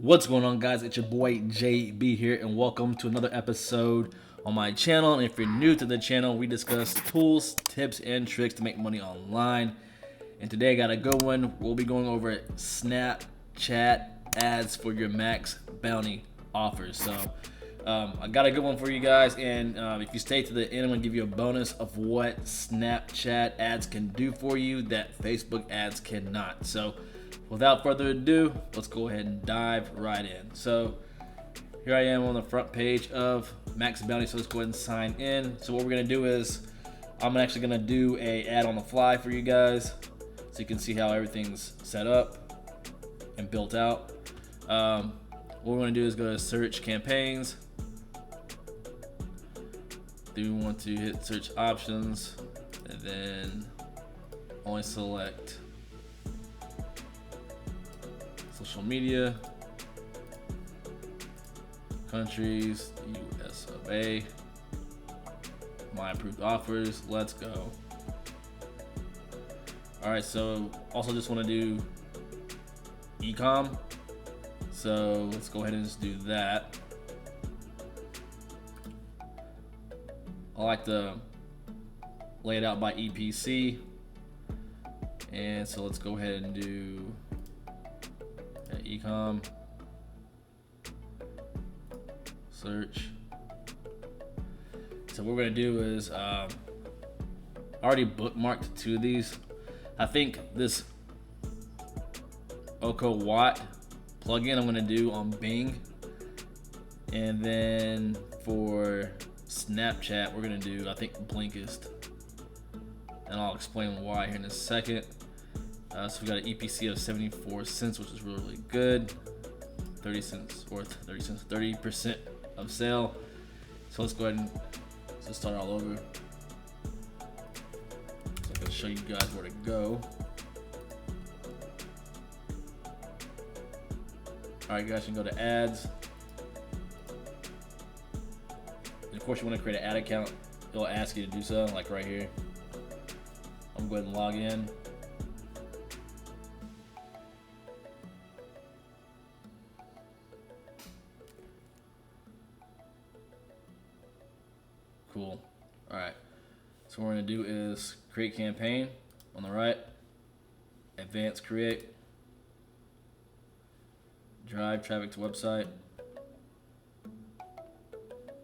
What's going on, guys? It's your boy JB here, and welcome to another episode on my channel. And if you're new to the channel, we discuss tools, tips, and tricks to make money online. And today I got a good one. We'll be going over Snapchat ads for your max bounty offers. So I got a good one for you guys, and if you stay to the end, I'm gonna give you a bonus of what Snapchat ads can do for you that Facebook ads cannot. So without further ado, let's go ahead and dive right in. So here I am on the front page of Max Bounty, so let's go ahead and sign in. So what we're gonna do is I'm actually gonna do a ad on the fly for you guys, so you can see how everything's set up and built out. What we're gonna do is go to search campaigns. Do we want to hit search options and then only select social media, countries, US of A, my approved offers, let's go. Alright, so also just want to do e-com, so let's go ahead and just do that. I like to lay it out by EPC, and so let's go ahead and do e-com, search. So what we're gonna do is I already bookmarked two of these. I think this Oko Watt plugin I'm gonna do on Bing, and then for Snapchat we're gonna do, I think, Blinkist, and I'll explain why here in a second. So we got an EPC of 74 cents, which is really good. 30 cents, 30% of sale. So let's go ahead and let's start all over. So I'm gonna show you guys where to go. All right, guys, you can go to ads. And of course, you want to create an ad account. It'll ask you to do so, like right here. I'm going to go ahead and log in. Cool. Alright. So what we're going to do is create campaign on the right, advanced create, drive traffic to website.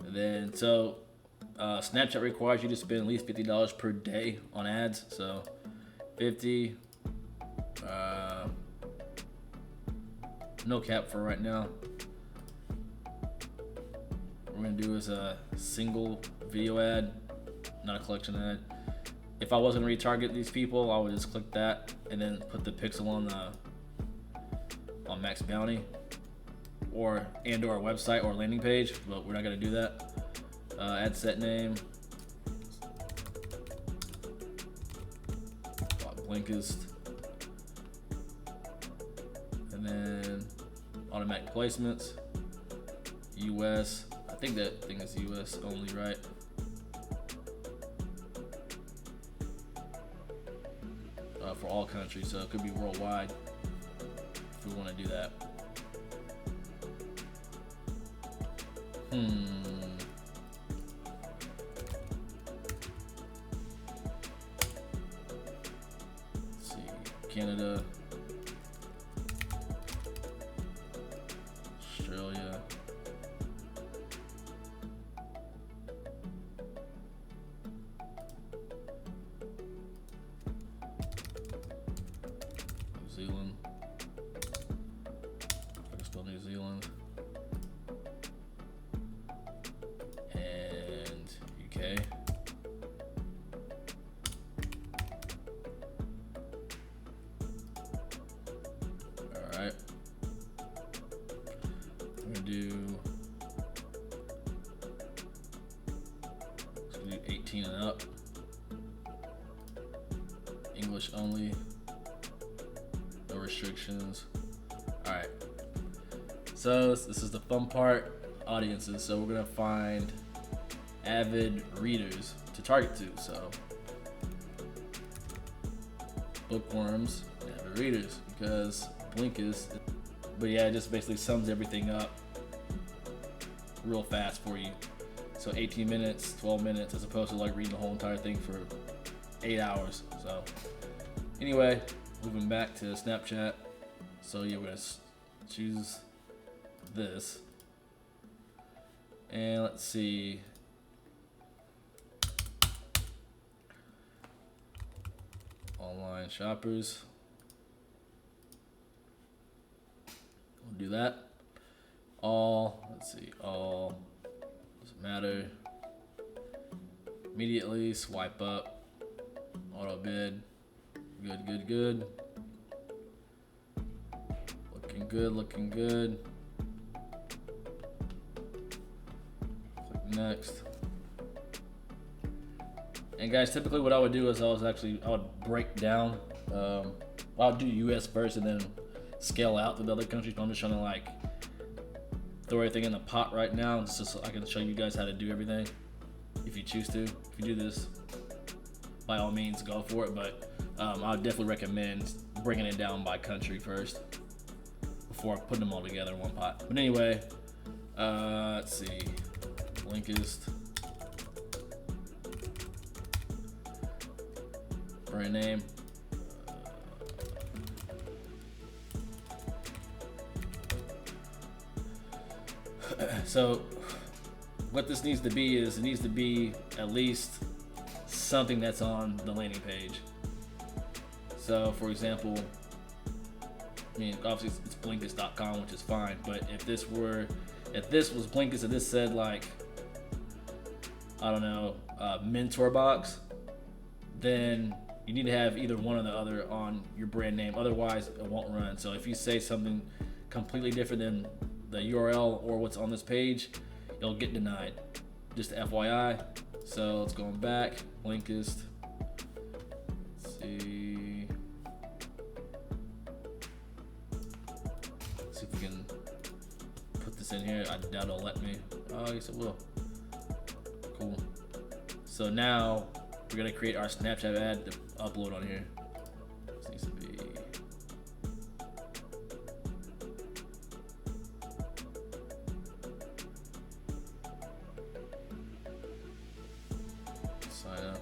And then, so Snapchat requires you to spend at least $50 per day on ads. So 50, no cap for right now. What we're going to do is a single video ad, not a collection ad. If I wasn't going to retarget these people, I would just click that and then put the pixel on Max Bounty or a website or landing page, but we're not going to do that. Ad set name, Blinkist, and then automatic placements, US. I think that thing is US only, right? For all countries, so it could be worldwide if we want to do that. Let's see, Canada, Australia, New Zealand, I can spell New Zealand, and UK. Alright. I'm gonna do 18 and up. English only. No restrictions. Alright. So this is the fun part, audiences. So we're gonna find avid readers to target to. So bookworms and avid readers, because Blinkist But yeah, it just basically sums everything up real fast for you. So 18 minutes, 12 minutes, as opposed to like reading the whole entire thing for 8 hours. So anyway, moving back to Snapchat. So yeah, we're gonna choose this. And let's see. Online shoppers. We'll do that. All, let's see, all, doesn't matter. Immediately swipe up, auto bid, good, good, good. Looking good, looking good. Click next. And guys, typically what I would do is I would break down, I'll do US first and then scale out to the other countries, but I'm just trying to like throw everything in the pot right now, just so I can show you guys how to do everything. If you choose to, if you do this, by all means go for it. But I would definitely recommend bringing it down by country first before putting them all together in one pot. But anyway, let's see, Blinkist, brand name. So what this needs to be is it needs to be at least something that's on the landing page. So for example, I mean obviously it's Blinkist.com, which is fine, but if this was Blinkist and this said like, I don't know, mentor box, then you need to have either one or the other on your brand name, otherwise it won't run. So if you say something completely different than the URL or what's on this page, you'll get denied. Just FYI. So let's go back. Blinkist. Let's see. Let's see if we can put this in here. I doubt it'll let me. Oh, I guess it will. Cool. So now we're gonna create our Snapchat ad to upload on here. This needs to be. Sign up.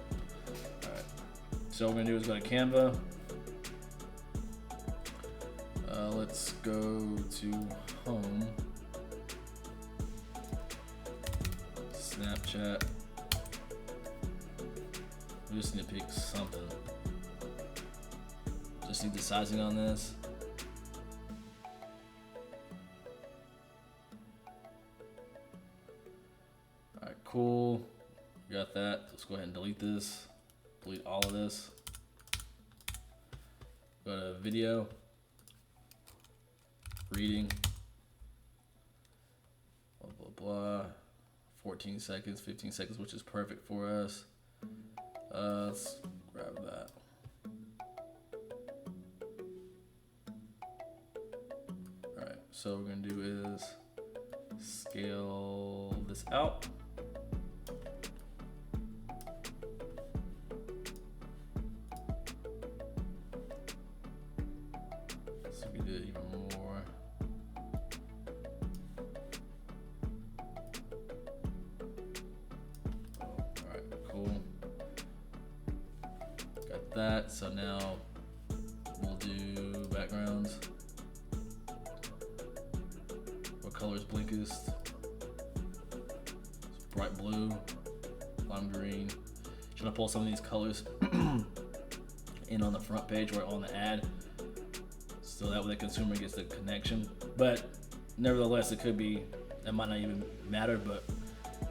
Alright. So what we're gonna do is go to Canva. Let's go to home. Snapchat. We just need to pick something. Just need the sizing on this. Alright, cool. Got that. Let's go ahead and delete this. Delete all of this. Go to video. Reading. Blah, blah, blah. 14 seconds, 15 seconds, which is perfect for us. Let's grab that. Alright, so what we're gonna do is scale this out. So we can do it even more. Alright, cool. Got that. So now we'll do backgrounds. What color is Blinkist? It's bright blue, lime green. Trying to pull some of these colors in on the front page or on the ad, so that way the consumer gets the connection. But nevertheless, it could be, that might not even matter, but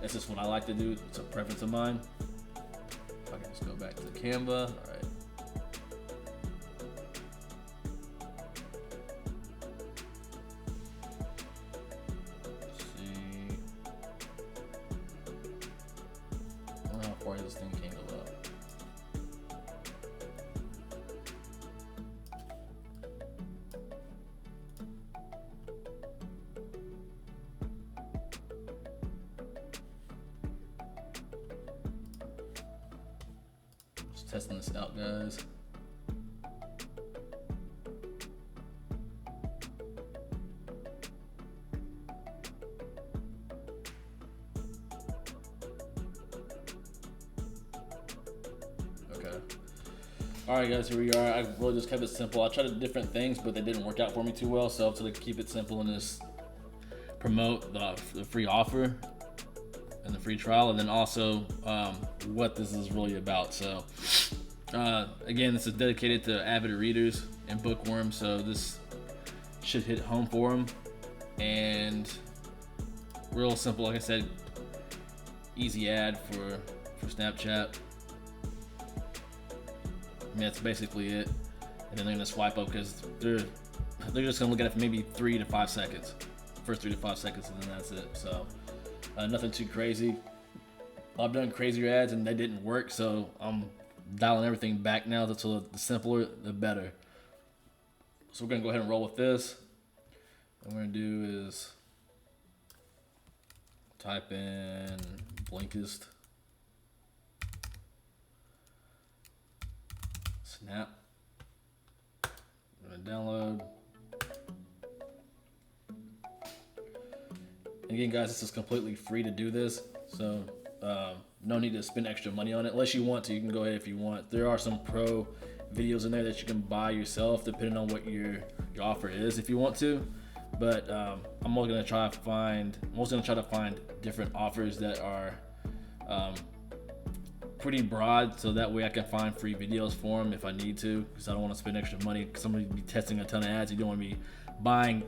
that's just what I like to do. It's a preference of mine. I can just go back to Canva. All right. Let's see. I don't know how far this thing can go up. Just testing this out, guys. Alright guys, here we are. I really just kept it simple. I tried different things, but they didn't work out for me too well, so to keep it simple and just promote the free offer and the free trial, and then also what this is really about. So again, this is dedicated to avid readers and bookworms, so this should hit home for them. And real simple, like I said, easy ad for Snapchat. I mean, that's basically it. And then they're gonna swipe up because they're just gonna look at it for maybe 3 to 5 seconds, first 3 to 5 seconds, and then that's it. So nothing too crazy. I've done crazier ads and they didn't work, so I'm dialing everything back now. So the simpler, the better. So we're gonna go ahead and roll with this. What we're gonna do is type in Blinkist. Snap. I'm gonna download. Again, guys, this is completely free to do this, so no need to spend extra money on it. Unless you want to, you can go ahead if you want. There are some pro videos in there that you can buy yourself, depending on what your offer is, if you want to. But I'm also gonna try to find different offers that are pretty broad, so that way I can find free videos for them if I need to, because I don't want to spend extra money. Somebody be testing a ton of ads. You don't want to be buying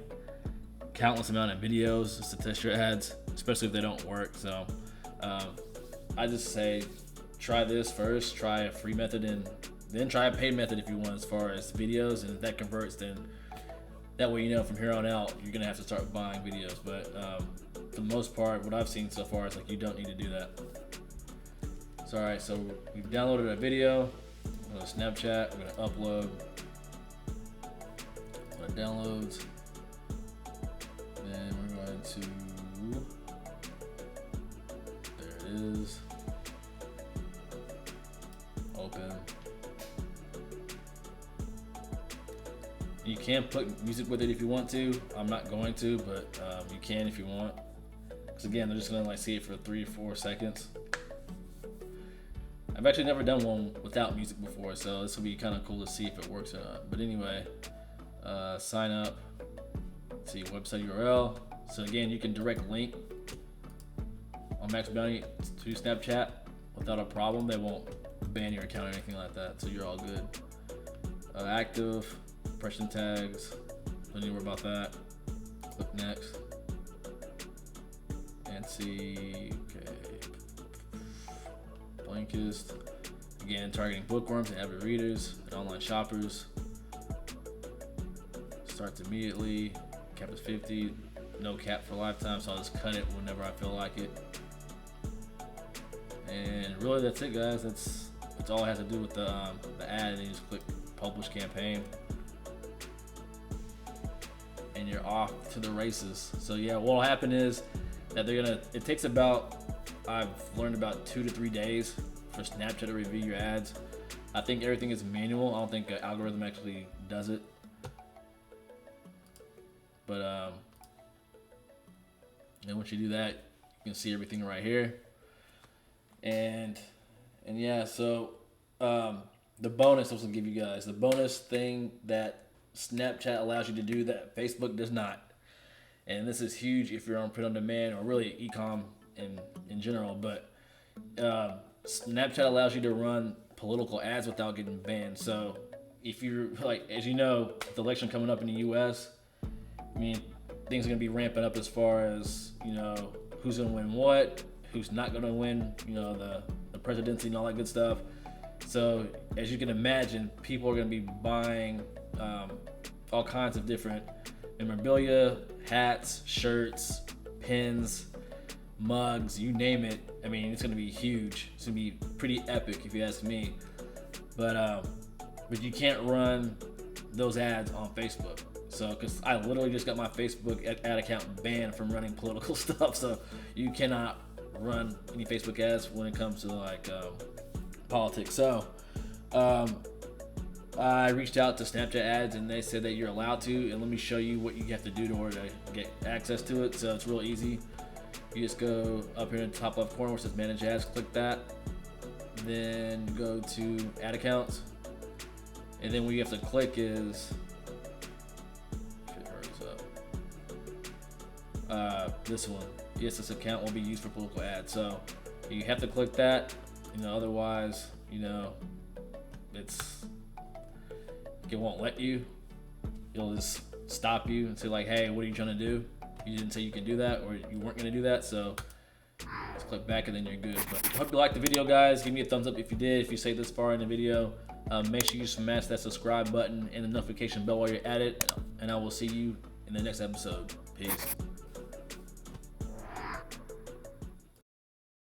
countless amount of videos just to test your ads, especially if they don't work. So I just say try this first, try a free method, and then try a paid method if you want, as far as videos. And if that converts, then that way you know from here on out you're gonna have to start buying videos. But for the most part, what I've seen so far is like you don't need to do that. So alright, so we've downloaded a video. Go to Snapchat. We're gonna upload. Go to downloads. Then we're going to. There it is. Open. You can put music with it if you want to. I'm not going to, but you can if you want. Because again, they're just gonna like see it for 3 or 4 seconds. I've actually never done one without music before, so this will be kind of cool to see if it works or not. But anyway, sign up. Let's see, website URL. So again, you can direct link on Max Bounty to Snapchat without a problem. They won't ban your account or anything like that, so you're all good. Active, impression tags. Don't need to worry about that. Click next. And see, okay. Blinkist. Again, targeting bookworms and avid readers and online shoppers. Starts immediately. Cap is 50. No cap for lifetime, so I'll just cut it whenever I feel like it. And really, that's it, guys. That's all I have to do with the ad. And you just click publish campaign, and you're off to the races. So yeah, what'll happen is that it takes about, I've learned, about 2 to 3 days for Snapchat to review your ads. I think everything is manual. I don't think an algorithm actually does it. But then once you do that, you can see everything right here. And yeah, so the bonus I was gonna give you guys, the bonus thing that Snapchat allows you to do that Facebook does not. And this is huge if you're on print on demand or really e-com in general, but Snapchat allows you to run political ads without getting banned. So if you're like, as you know, with the election coming up in the US, I mean, things are gonna be ramping up as far as, you know, who's gonna win what, who's not gonna win, you know, the presidency and all that good stuff. So as you can imagine, people are gonna be buying all kinds of different memorabilia, hats, shirts, pins, mugs, you name it. I mean, it's gonna be huge. It's gonna be pretty epic if you ask me. But you can't run those ads on Facebook. So, because I literally just got my Facebook ad account banned from running political stuff, so you cannot run any Facebook ads when it comes to like politics. So, I reached out to Snapchat ads and they said that you're allowed to, and let me show you what you have to do in order to get access to it. So it's real easy. You just go up here in the top left corner where it says manage ads, click that, then go to ad accounts, And then what you have to click is, if it hurries up, this one. Yes, this account will be used for political ads. So you have to click that, otherwise, it won't let you. It'll just stop you and say like, hey, what are you trying to do? You didn't say you can do that, or you weren't gonna do that, so just click back and then you're good. But I hope you liked the video, guys. Give me a thumbs up if you did, if you stayed this far in the video. Make sure you smash that subscribe button and the notification bell while you're at it, and I will see you in the next episode. Peace.